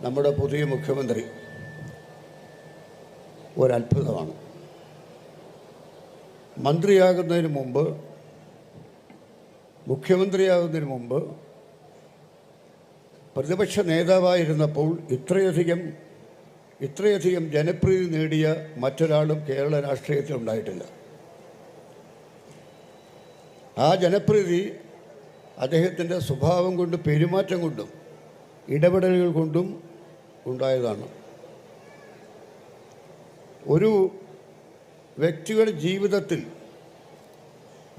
നമ്മുടെ പുതിയ മുഖ്യമന്ത്രി ഒരത്ഭുതമാണ്. മന്ത്രിയാകുന്നതിന് മുമ്പ്, മുഖ്യമന്ത്രിയാകുന്നതിന് മുമ്പ് പ്രതിപക്ഷ നേതാവായിരുന്നപ്പോൾ ഇത്രയധികം ജനപ്രീതി നേടിയ മറ്റൊരാളും കേരള രാഷ്ട്രീയത്തിൽ ഉണ്ടായിട്ടില്ല. ആ ജനപ്രീതി അദ്ദേഹത്തിൻ്റെ സ്വഭാവം കൊണ്ടും പെരുമാറ്റം കൊണ്ടും ഇടപെടലുകൾ കൊണ്ടും ഉണ്ടായതാണ്. ഒരു വ്യക്തിയുടെ ജീവിതത്തിൽ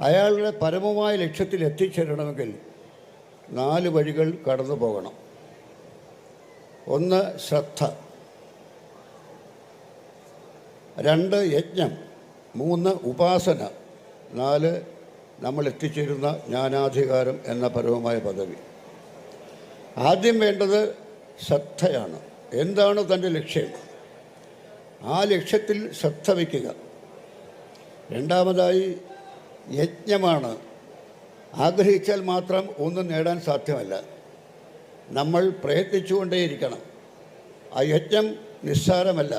അയാളുടെ പരമമായ ലക്ഷ്യത്തിൽ എത്തിച്ചേരണമെങ്കിൽ 4 വഴികൾ കടന്നു പോകണം. 1 ശ്രദ്ധ, 2 യജ്ഞം, 3 ഉപാസന, 4 നമ്മൾ എത്തിച്ചേരുന്ന ജ്ഞാനാധികാരം എന്ന പരമമായ പദവി. ആദ്യം വേണ്ടത് ശ്രദ്ധയാണ്. എന്താണ് തൻ്റെ ലക്ഷ്യം? ആ ലക്ഷ്യത്തിൽ ശ്രദ്ധ വയ്ക്കുക. രണ്ടാമതായി യജ്ഞമാണ്. ആഗ്രഹിച്ചാൽ മാത്രം ഒന്നും നേടാൻ സാധ്യമല്ല. നമ്മൾ പ്രയത്നിച്ചുകൊണ്ടേയിരിക്കണം. ആ യജ്ഞം നിസ്സാരമല്ല.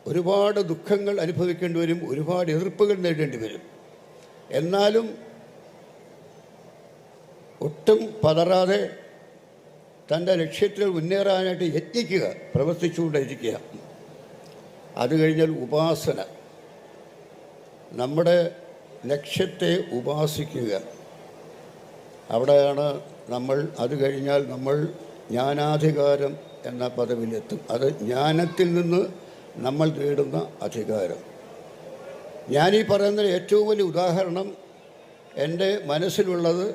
ഒരുപാട് ദുഃഖങ്ങൾ അനുഭവിക്കേണ്ടി വരും, ഒരുപാട് എതിർപ്പുകൾ നേടേണ്ടി വരും. എന്നാലും ഒട്ടും പതറാതെ തൻ്റെ ലക്ഷ്യത്തിൽ മുന്നേറാനായിട്ട് യത്നിക്കുക, പ്രവർത്തിച്ചുകൊണ്ടിരിക്കുക. അത് കഴിഞ്ഞാൽ ഉപാസന, നമ്മുടെ ലക്ഷ്യത്തെ ഉപാസിക്കുക. അവിടെയാണ് അത് കഴിഞ്ഞാൽ നമ്മൾ ജ്ഞാനാധികാരം എന്ന പദവിയിലെത്തും. അത് ജ്ഞാനത്തിൽ നിന്ന് നമ്മൾ നേടുന്ന അധികാരം. ഞാനീ പറയുന്നതിന് ഏറ്റവും വലിയ ഉദാഹരണം എൻ്റെ മനസ്സിലുള്ളത്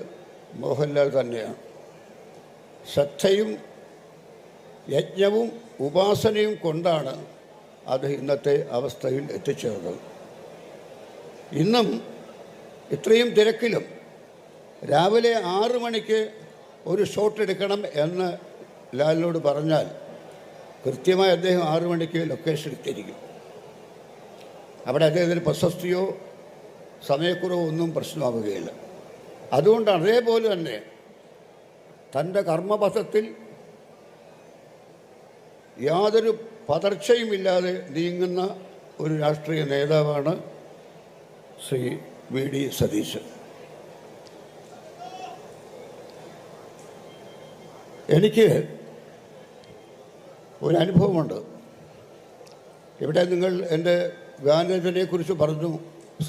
മോഹൻലാൽ തന്നെയാണ്. ശ്രദ്ധയും യജ്ഞവും ഉപാസനയും കൊണ്ടാണ് അത് ഇന്നത്തെ അവസ്ഥയിൽ എത്തിച്ചേർന്നത്. ഇന്നും ഇത്രയും തിരക്കിലും രാവിലെ 6 മണിക്ക് ഒരു ഷോട്ട് എടുക്കണം എന്ന് ലാലിനോട് പറഞ്ഞാൽ കൃത്യമായി അദ്ദേഹം 6 മണിക്ക് ലൊക്കേഷൻ എത്തിയിരിക്കും. അവിടെ അദ്ദേഹത്തിന് പ്രശസ്തിയോ സമയക്കുറവോ ഒന്നും പ്രശ്നമാവുകയില്ല. അതുകൊണ്ട് അതേപോലെ തന്നെ തൻ്റെ കർമ്മപഥത്തിൽ യാതൊരു പതർച്ചയുമില്ലാതെ നീങ്ങുന്ന ഒരു രാഷ്ട്രീയ നേതാവാണ് ശ്രീ VD സതീശൻ. എനിക്ക് ഒരനുഭവമുണ്ട്. ഇവിടെ നിങ്ങൾ എൻ്റെ ഗാനരചനയെക്കുറിച്ച് പറഞ്ഞു,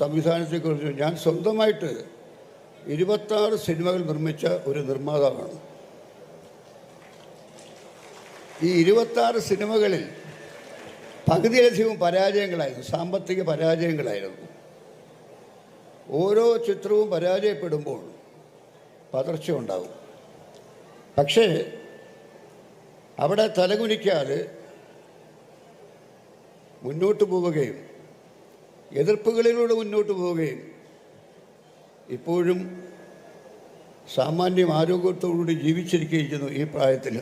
സംവിധാനത്തെക്കുറിച്ച്. ഞാൻ സ്വന്തമായിട്ട് 26 സിനിമകൾ നിർമ്മിച്ച ഒരു നിർമ്മാതാവാണ്. ഈ 26 സിനിമകളിൽ പകുതിയിലധികവും പരാജയങ്ങളായിരുന്നു, സാമ്പത്തിക പരാജയങ്ങളായിരുന്നു. ഓരോ ചിത്രവും പരാജയപ്പെടുമ്പോൾ പതർച്ച ഉണ്ടാകും. പക്ഷേ അവിടെ തലകുനിക്കാതെ മുന്നോട്ട് പോവുകയും എതിർപ്പുകളിലൂടെ മുന്നോട്ട് പോവുകയും ഇപ്പോഴും സാമാന്യം ആരോഗ്യത്തോടുകൂടി ജീവിച്ചിരിക്കുകയും ചെയ്യുന്നു ഈ പ്രായത്തിൽ.